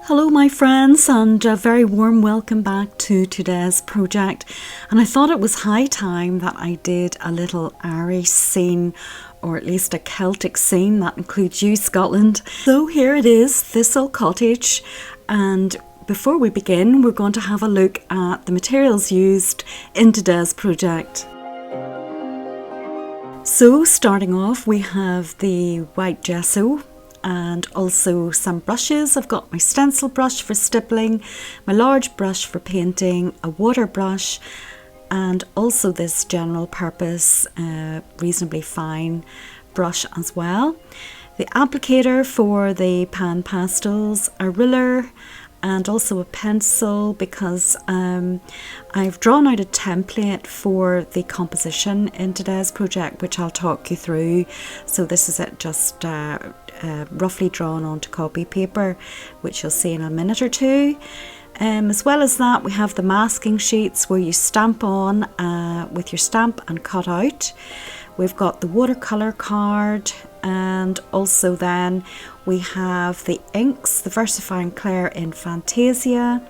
Hello my friends, and a very warm welcome back to today's project. And I thought it was high time that I did a little Irish scene, or at least a Celtic scene that includes you, Scotland. So here it is, Thistle Cottage, and before we begin we're going to have a look at the materials used in today's project. So starting off, we have the white gesso and also some brushes. I've got my stencil brush for stippling, my large brush for painting, a water brush, and also this general purpose reasonably fine brush as well. The applicator for the pan pastels, a ruler, and also a pencil, because I've drawn out a template for the composition in today's project, which I'll talk you through. So this is it, just roughly drawn onto copy paper, which you'll see in a minute or two. As well as that, we have the masking sheets where you stamp on with your stamp and cut out. We've got the watercolour card, and also then we have the inks, the VersaFine Clair in Fantasia,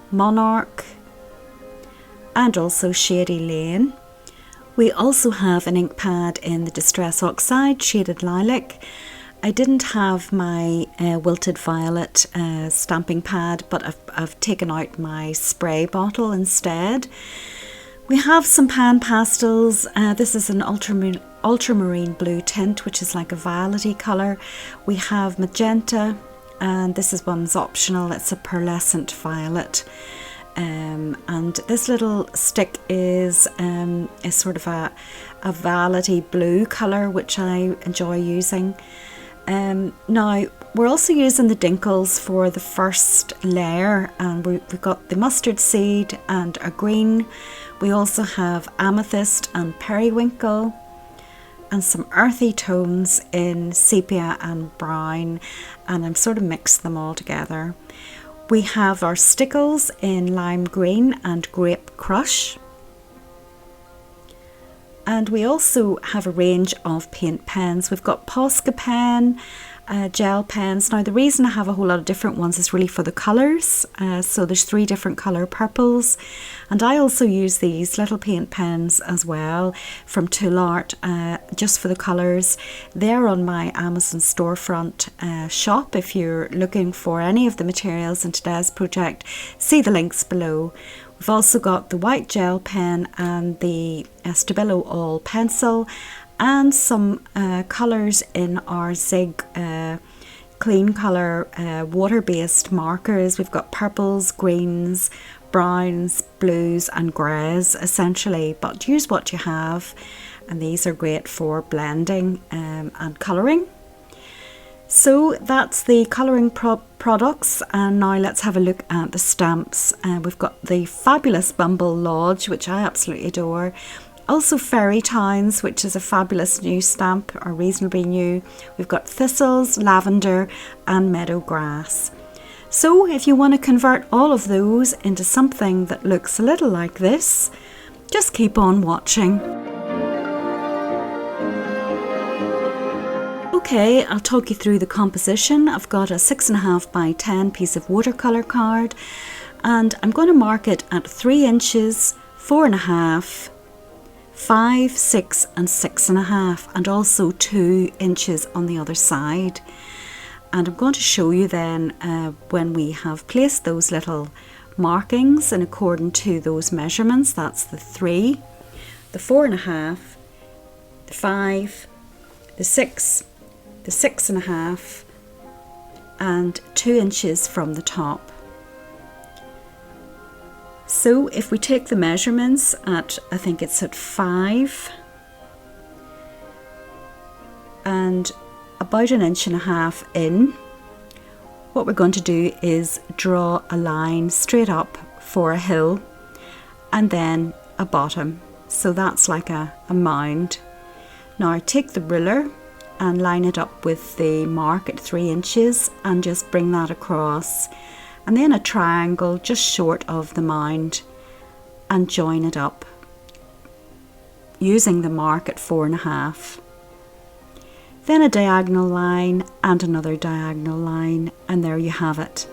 Monarch, and also Shady Lane. We also have an ink pad in the Distress Oxide, Shaded Lilac. I didn't have my Wilted Violet stamping pad, but I've taken out my spray bottle instead. We have some pan pastels. This is an ultramarine blue tint, which is like a violety colour. We have magenta, and this is one's optional. It's a pearlescent violet. And this little stick is sort of a violety blue colour, which I enjoy using. Now we're also using the dinkles for the first layer, and we've got the mustard seed and a green. We also have amethyst and periwinkle, and some earthy tones in sepia and brown, and I'm sort of mixed them all together. We have our stickles in lime green and grape crush. And we also have a range of paint pens. We've got Posca pen, gel pens. Now the reason I have a whole lot of different ones is really for the colours. So there's 3 different colour purples. And I also use these little paint pens as well from Tool Art, just for the colours. They're on my Amazon storefront shop. If you're looking for any of the materials in today's project, see the links below. We've also got the white gel pen and the Stabilo All pencil, and some colours in our Zig clean colour water-based markers. We've got purples, greens, browns, blues and greys essentially, but use what you have, and these are great for blending and colouring. So that's the colouring products, and now let's have a look at the stamps. We've got the fabulous Bumble Lodge, which I absolutely adore. Also Fairy Towns, which is a fabulous new stamp, or reasonably new. We've got Thistles, Lavender and Meadow Grass. So if you want to convert all of those into something that looks a little like this, just keep on watching. Okay, I'll talk you through the composition. I've got a 6.5 by 10 piece of watercolour card, and I'm going to mark it at 3 inches, 4.5, 5, 6 and 6.5, and also 2 inches on the other side. And I'm going to show you then when we have placed those little markings in accordance to those measurements. That's the 3, the 4.5, the 5, the 6, the 6.5 and 2 inches from the top. So if we take the measurements at, I think it's at 5 and about 1.5 inches in, what we're going to do is draw a line straight up for a hill and then a bottom. So that's like a mound. Now take the ruler and line it up with the mark at 3 inches and just bring that across, and then a triangle just short of the mound and join it up using the mark at 4.5. Then a diagonal line and another diagonal line, and there you have it.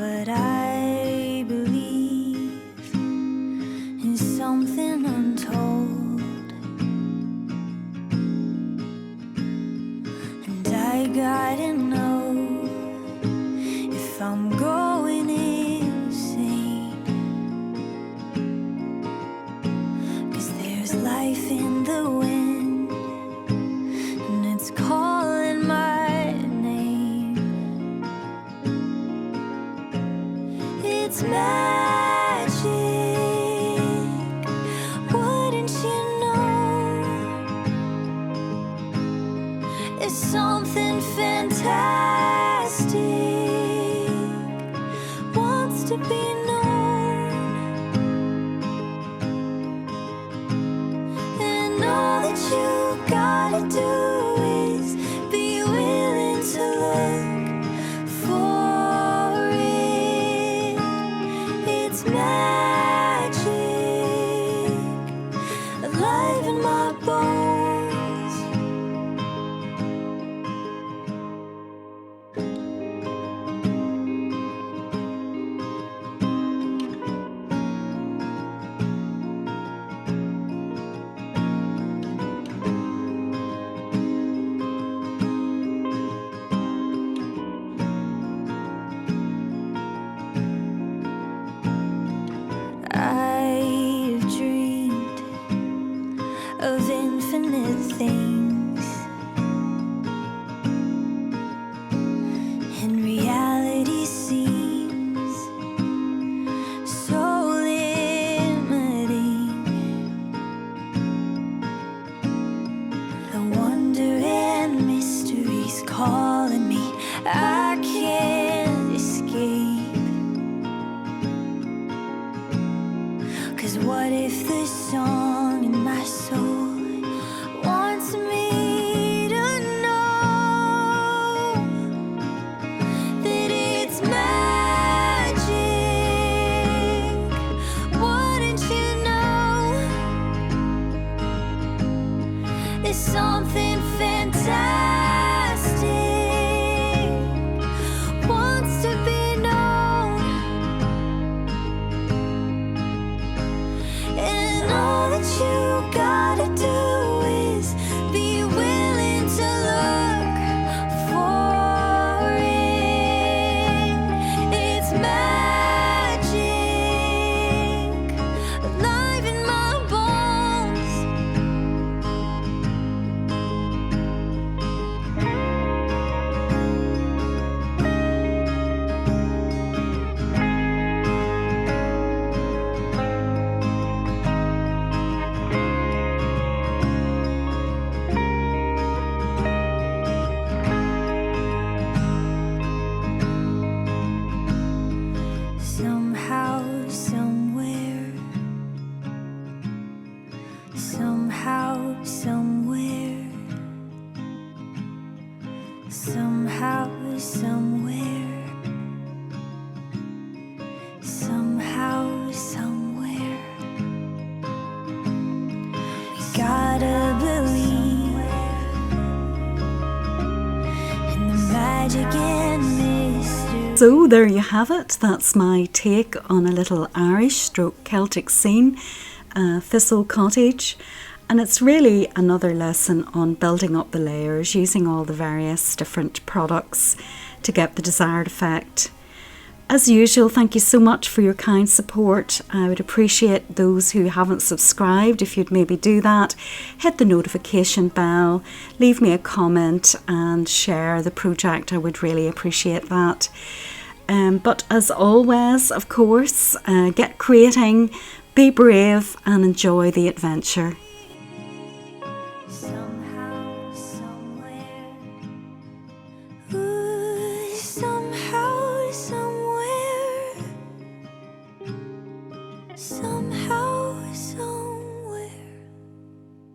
but I believe in something untold, and I gotta know if I'm going insane, 'cause there's life in the wind and it's calling my name. It's magic, wouldn't you know? It's something fantastic, wants to be known. And all that you gotta do is be willing to look for it. It's magic, alive in my bones. 'Cause what if the song in my soul wants me to know that it's magic? Wouldn't you know there's something fantastic wants to be known, and all that you gotta do is be willing to look for it. It's magic, alive in my bones. Somehow, somewhere, somehow, somewhere, somehow, somewhere, somehow, somewhere, we gotta believe in the magic and mystery. So there you have it. That's my take on a little Irish stroke Celtic scene, Thistle cottage. And it's really another lesson on building up the layers, using all the various different products to get the desired effect. As usual, thank you so much for your kind support. I would appreciate those who haven't subscribed, if you'd maybe do that. Hit the notification bell, leave me a comment and share the project. I would really appreciate that. But as always, of course, get creating, be brave and enjoy the adventure.